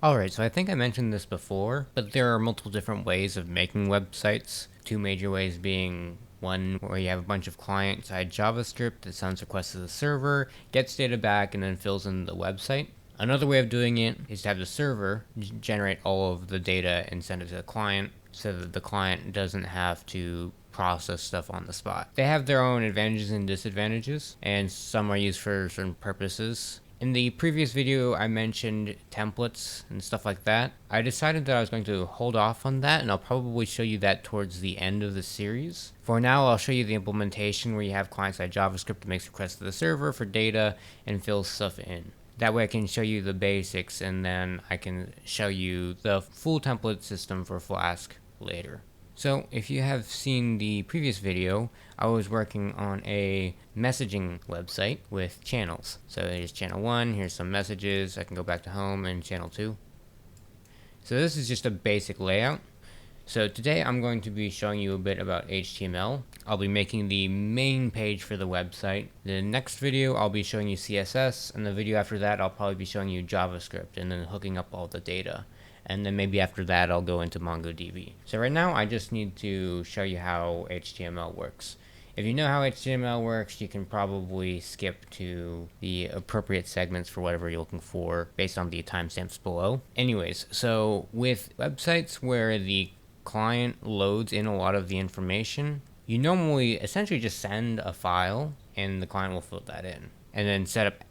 Alright, so I think I mentioned this before, but there are multiple different ways of making websites. Two major ways being one where you have a bunch of client-side JavaScript that sends requests to the server, gets data back, and then fills in the website. Another way of doing it is to have the server generate all of the data and send it to the client so that the client doesn't have to process stuff on the spot. They have their own advantages and disadvantages, and some are used for certain purposes. In the previous video, I mentioned templates and stuff like that. I decided that I was going to hold off on that, and I'll probably show you that towards the end of the series. For now, I'll show you the implementation where you have client-side JavaScript that makes requests to the server for data and fills stuff in. That way I can show you the basics, and then I can show you the full template system for Flask later. So if you have seen the previous video, I was working on a messaging website with channels. So here's channel 1, here's some messages, I can go back to home and channel 2. So this is just a basic layout. So today I'm going to be showing you a bit about HTML. I'll be making the main page for the website. The next video I'll be showing you CSS, and the video after that I'll probably be showing you JavaScript and then hooking up all the data. And then maybe after that I'll go into MongoDB. So right now I just need to show you how HTML works. If you know how HTML works, you can probably skip to the appropriate segments for whatever you're looking for based on the timestamps below. Anyways, so with websites where the client loads in a lot of the information, you normally essentially just send a file and the client will fill that in, and then set up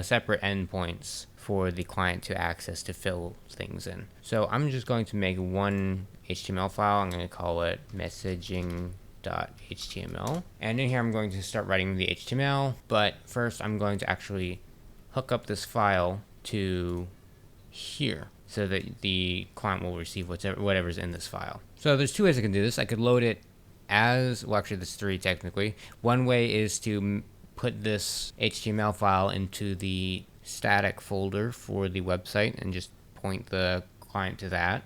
separate endpoints for the client to access to fill things in. So I'm just going to make one HTML file. I'm going to call it messaging.html. And in here I'm going to start writing the HTML, but first I'm going to actually hook up this file to here so that the client will receive whatever's in this file. So there's two ways I can do this. I could load it as, well actually there's three technically. One way is to put this HTML file into the static folder for the website and just point the client to that.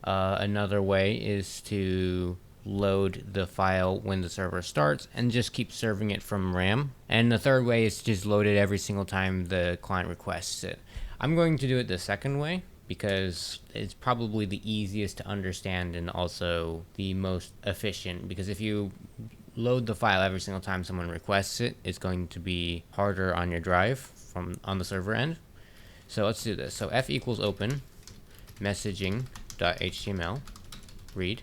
Another way is to load the file when the server starts and just keep serving it from RAM. And the third way is to just load it every single time the client requests it. I'm going to do it the second way because it's probably the easiest to understand and also the most efficient, because if you load the file every single time someone requests it, it's going to be harder on your drive on the server end. So let's do this. So f equals open messaging.html read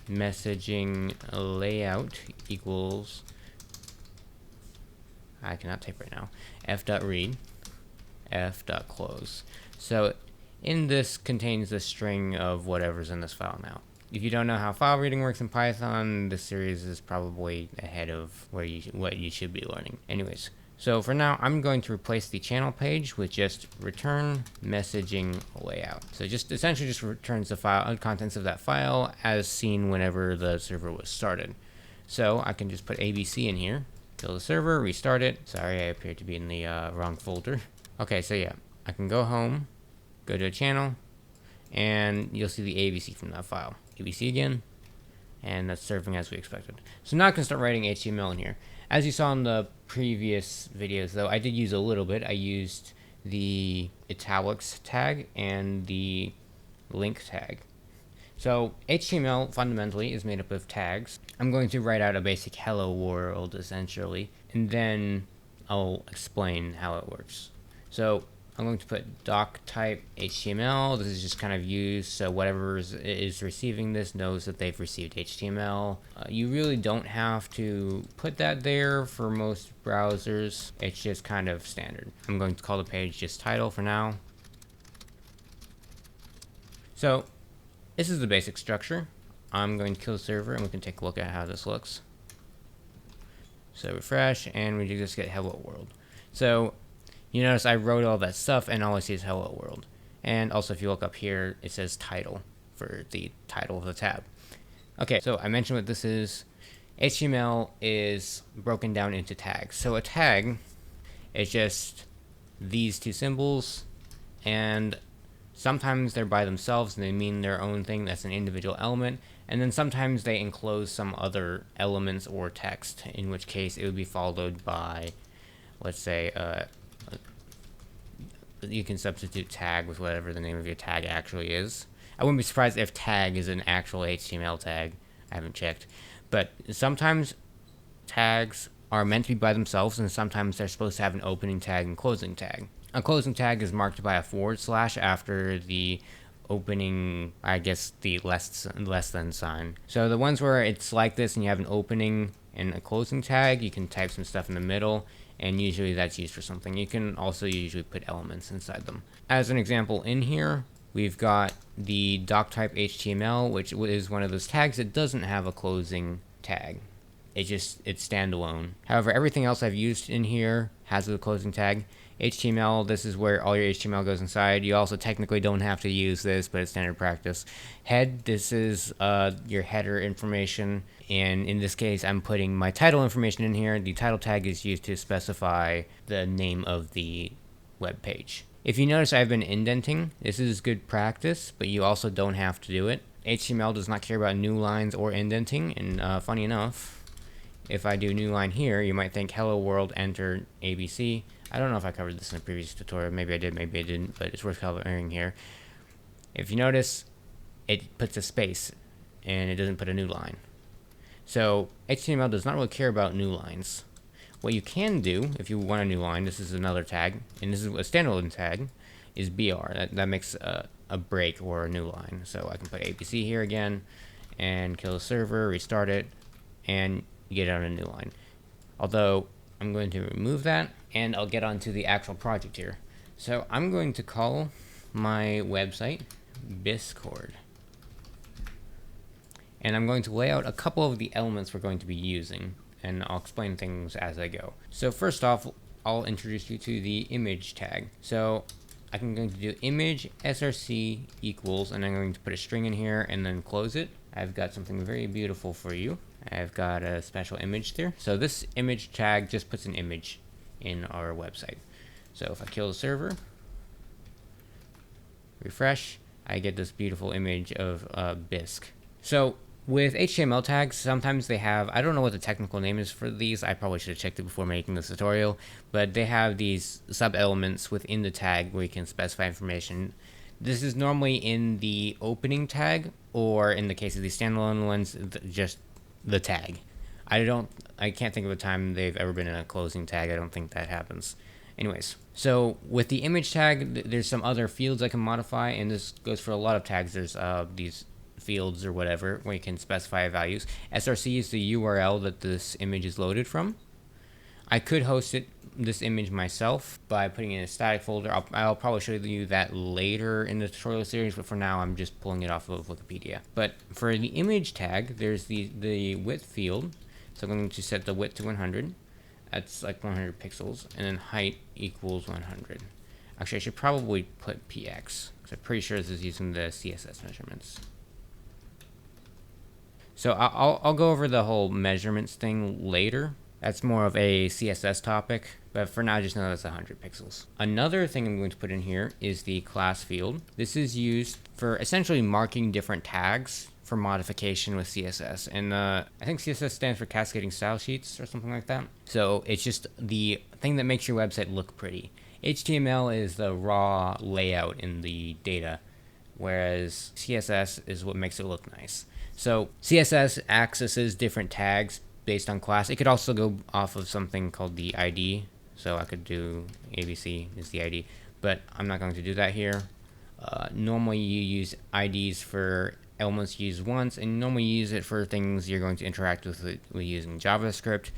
messaging layout equals, I cannot type right now, f.read f.close. So in this contains the string of whatever's in this file now. If you don't know how file reading works in Python, this series is probably ahead of what you should be learning. Anyways, so for now, I'm going to replace the channel page with just return messaging layout. So just essentially just returns the file contents of that file as seen whenever the server was started. So I can just put ABC in here, kill the server, restart it. Sorry, I appear to be in the wrong folder. Okay, so yeah, I can go home, go to a channel, and you'll see the ABC from that file. ABC again, and that's serving as we expected. So now I can start writing HTML in here. As you saw in the previous videos though, I did use a little bit. I used the italics tag and the link tag. So HTML fundamentally is made up of tags. I'm going to write out a basic hello world essentially, and then I'll explain how it works. So I'm going to put doc type HTML. This is just kind of used so whatever is receiving this knows that they've received HTML. You really don't have to put that there for most browsers. It's just kind of standard. I'm going to call the page just title for now. So this is the basic structure. I'm going to kill the server and we can take a look at how this looks. So refresh and we just get hello world. So you notice I wrote all that stuff and all I see is hello world. And also if you look up here, it says title for the title of the tab. Okay, so I mentioned what this is. HTML is broken down into tags. So a tag is just these two symbols, and sometimes they're by themselves and they mean their own thing. That's an individual element. And then sometimes they enclose some other elements or text, in which case it would be followed by, let's say, you can substitute tag with whatever the name of your tag actually is. I wouldn't be surprised if tag is an actual HTML tag. I haven't checked. But sometimes tags are meant to be by themselves, and sometimes they're supposed to have an opening tag and closing tag. A closing tag is marked by a / after the opening, I guess, the less than sign. So the ones where it's like this and you have an opening and a closing tag, you can type some stuff in the middle, and usually that's used for something. You can also usually put elements inside them. As an example, in here we've got the doctype HTML, which is one of those tags that doesn't have a closing tag. It's standalone. However, everything else I've used in here has a closing tag. HTML, this is where all your HTML goes inside. You also technically don't have to use this, but it's standard practice. Head, this is your header information, and in this case I'm putting my title information in here. The title tag is used to specify the name of the web page. If you notice, I've been indenting. This is good practice, but you also don't have to do it. HTML does not care about new lines or indenting, and funny enough, if I do new line here, you might think hello world, enter ABC. I don't know if I covered this in a previous tutorial. Maybe I did, maybe I didn't, but it's worth covering here. If you notice, it puts a space and it doesn't put a new line. So HTML does not really care about new lines. What you can do if you want a new line, this is another tag, and this is a standalone tag, is BR. That makes a break or a new line. So I can put ABC here again and kill the server, restart it, and get on a new line. Although I'm going to remove that, and I'll get onto the actual project here. So I'm going to call my website Biscord, and I'm going to lay out a couple of the elements we're going to be using, and I'll explain things as I go. So first off, I'll introduce you to the image tag. So I'm going to do image src equals, and I'm going to put a string in here and then close it. I've got something very beautiful for you. I've got a special image there. So this image tag just puts an image in our website. So if I kill the server, refresh, I get this beautiful image of Bisq. So with HTML tags, sometimes they have, I don't know what the technical name is for these. I probably should have checked it before making this tutorial, but they have these sub-elements within the tag where you can specify information. This is normally in the opening tag, or in the case of these standalone ones, just the tag. I can't think of a time they've ever been in a closing tag. I don't think that happens. Anyways, so with the image tag, there's some other fields I can modify, and this goes for a lot of tags. There's these fields or whatever where you can specify values. src is the URL that this image is loaded from. I could host this image myself by putting it in a static folder. I'll probably show you that later in the tutorial series, but for now I'm just pulling it off of Wikipedia. But for the image tag, there's the width field. So I'm going to set the width to 100. That's like 100 pixels, and then height equals 100. Actually, I should probably put px, because I'm pretty sure this is using the CSS measurements. So I'll go over the whole measurements thing later. That's more of a CSS topic, but for now just know that's 100 pixels. Another thing I'm going to put in here is the class field. This is used for essentially marking different tags for modification with CSS, and I think CSS stands for cascading style sheets or something like that. So it's just the thing that makes your website look pretty. HTML is the raw layout in the data, whereas CSS is what makes it look nice. So CSS accesses different tags based on class. It could also go off of something called the ID. So I could do ABC is the ID, but I'm not going to do that here. Normally you use IDs for elements used once, and normally you use it for things you're going to interact with using JavaScript.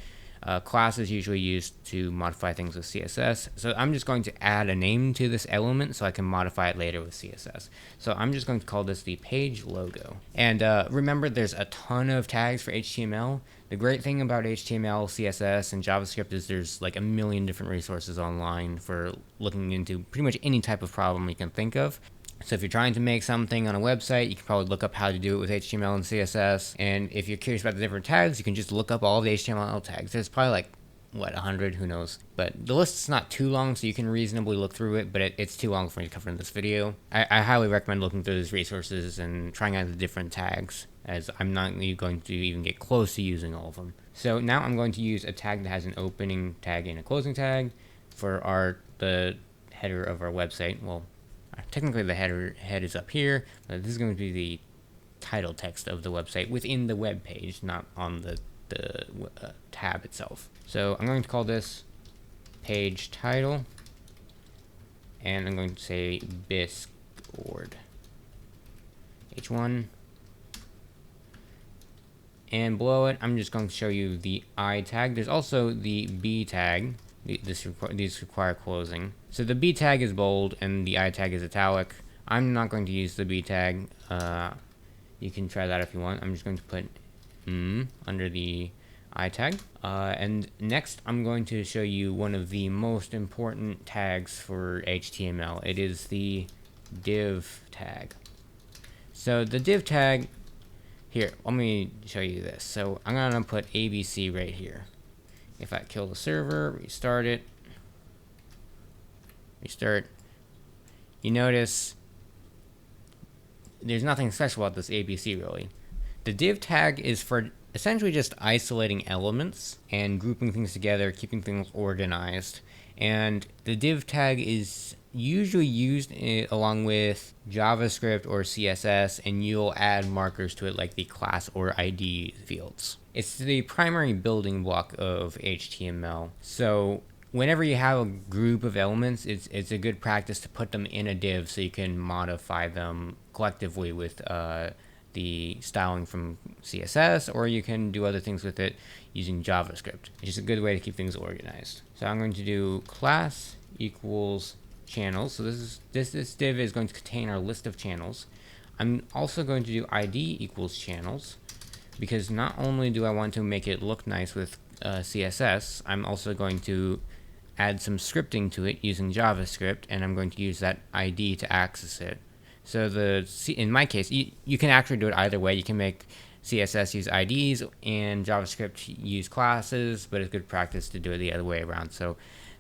Class is usually used to modify things with CSS. So I'm just going to add a name to this element so I can modify it later with CSS. So I'm just going to call this the page logo. And remember, there's a ton of tags for HTML. The great thing about HTML, CSS, and JavaScript is there's like a million different resources online for looking into pretty much any type of problem you can think of. So if you're trying to make something on a website, you can probably look up how to do it with HTML and CSS. And if you're curious about the different tags, you can just look up all the HTML tags. There's probably like, 100, who knows. But the list's not too long, so you can reasonably look through it, but it's too long for me to cover in this video. I highly recommend looking through these resources and trying out the different tags, as I'm not going to even get close to using all of them. So now I'm going to use a tag that has an opening tag and a closing tag for the header of our website. Well, technically the head is up here, but this is going to be the title text of the website within the web page, not on the tab itself. So I'm going to call this page title, and I'm going to say Biscord H1, and below it I'm just going to show you the I tag. There's also the B tag. These require closing. So the B tag is bold and the I tag is italic. I'm not going to use the B tag. You can try that if you want. I'm just going to put under the I tag. And next I'm going to show you one of the most important tags for HTML. It is the div tag. So the div tag, here, let me show you this. So I'm gonna put ABC right here. If I kill the server, restart, you notice there's nothing special about this ABC really. The div tag is for essentially just isolating elements and grouping things together, keeping things organized. And the div tag is usually used along with JavaScript or CSS, and you'll add markers to it like the class or ID fields. It's the primary building block of HTML. So whenever you have a group of elements, it's a good practice to put them in a div so you can modify them collectively with the styling from CSS, or you can do other things with it using JavaScript. It's just a good way to keep things organized. So I'm going to do class equals channels. So this div is going to contain our list of channels. I'm also going to do ID equals channels, because not only do I want to make it look nice with CSS, I'm also going to add some scripting to it using JavaScript, and I'm going to use that ID to access it. So in my case, you can actually do it either way. You can make CSS use IDs and JavaScript use classes, but it's good practice to do it the other way around. So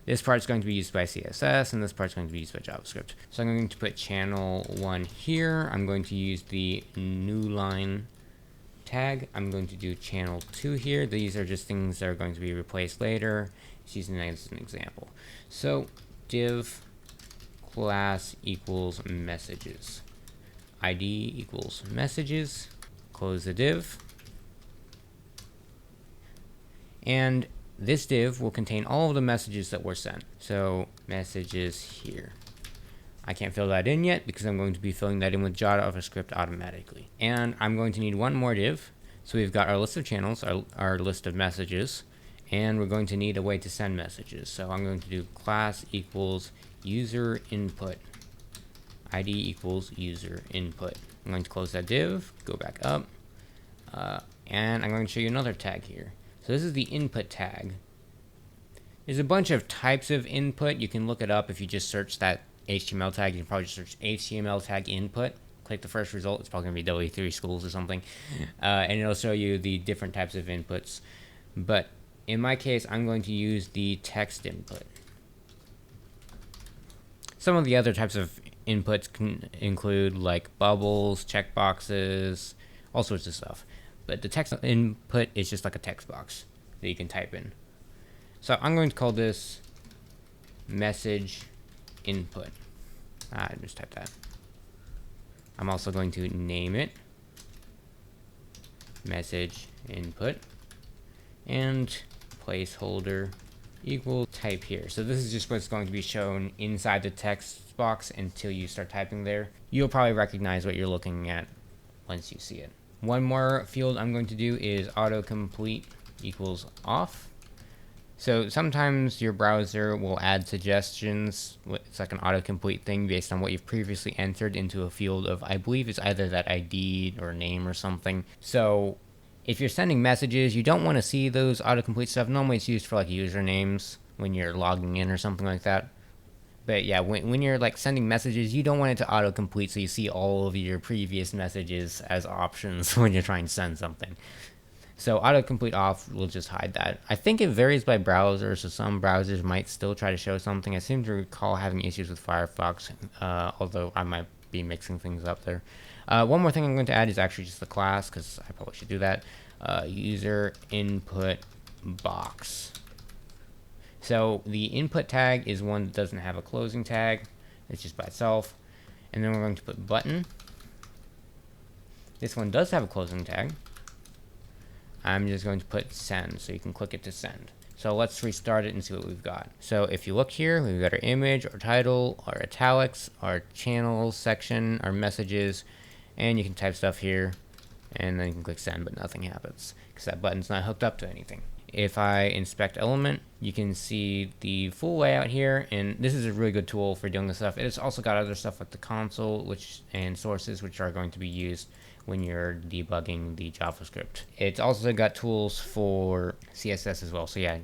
this part is going to be used by CSS, and this part is going to be used by JavaScript. So I'm going to put channel 1 here. I'm going to use the new line tag. I'm going to do channel 2 here. These are just things that are going to be replaced later. Just using that as an example. So div class equals messages. ID equals messages. Close the div. And this div will contain all of the messages that were sent. So messages here. I can't fill that in yet because I'm going to be filling that in with JavaScript automatically. And I'm going to need one more div. So we've got our list of channels, our list of messages, and we're going to need a way to send messages. So I'm going to do class equals user input. ID equals user input. I'm going to close that div, go back up, and I'm going to show you another tag here. So this is the input tag. There's a bunch of types of input. You can look it up if you just search that HTML tag. You can probably just search HTML tag input. Click the first result. It's probably going to be W3 schools or something. And it'll show you the different types of inputs. But in my case, I'm going to use the text input. Some of the other types of inputs can include like bubbles, checkboxes, all sorts of stuff. But the text input is just like a text box that you can type in. So I'm going to call this message input. I just typed that. I'm also going to name it message input, and placeholder equal type here. So this is just what's going to be shown inside the text box until you start typing there. You'll probably recognize what you're looking at once you see it. One more field I'm going to do is autocomplete equals off. So sometimes your browser will add suggestions. It's like an autocomplete thing based on what you've previously entered into a field of, I believe it's either that ID or name or something. So if you're sending messages, you don't want to see those autocomplete stuff. Normally it's used for like usernames when you're logging in or something like that. But yeah, when you're like sending messages, you don't want it to autocomplete so you see all of your previous messages as options when you're trying to send something. So autocomplete off will just hide that. I think it varies by browser, so some browsers might still try to show something. I seem to recall having issues with Firefox, although I might be mixing things up there. One more thing I'm going to add is actually just the class, because I probably should do that. User input box. So the input tag is one that doesn't have a closing tag. It's just by itself. And then we're going to put button. This one does have a closing tag. I'm just going to put send, so you can click it to send. So let's restart it and see what we've got. So if you look here, we've got our image, our title, our italics, our channel section, our messages, and you can type stuff here, and then you can click send, but nothing happens because that button's not hooked up to anything. If I inspect element, you can see the full layout here, and this is a really good tool for doing this stuff. It's also got other stuff like the console and sources, which are going to be used when you're debugging the JavaScript. It's also got tools for CSS as well. So yeah,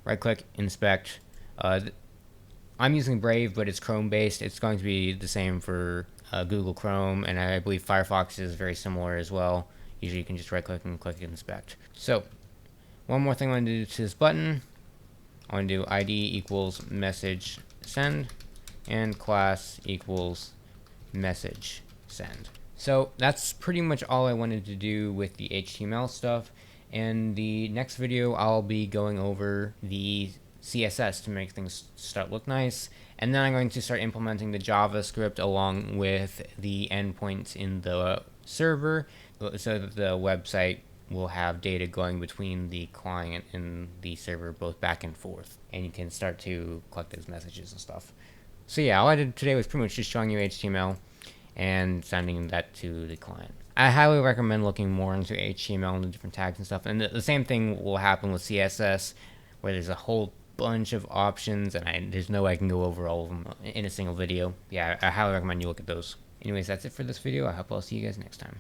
right click, inspect. I'm using Brave, but it's Chrome based. It's going to be the same for Google Chrome, and I believe Firefox is very similar as well. Usually you can just right click and click inspect. So one more thing I want to do to this button. I want to do ID equals message send and class equals message send. So that's pretty much all I wanted to do with the HTML stuff. And the next video, I'll be going over the CSS to make things start look nice. And then I'm going to start implementing the JavaScript along with the endpoints in the server so that the website will have data going between the client and the server, both back and forth. And you can start to collect those messages and stuff. So yeah, all I did today was pretty much just showing you HTML and sending that to the client. I highly recommend looking more into HTML and the different tags and stuff. And the same thing will happen with CSS, where there's a whole bunch of options, and there's no way I can go over all of them in a single video. Yeah, I highly recommend you look at those. Anyways, that's it for this video. I hope I'll see you guys next time.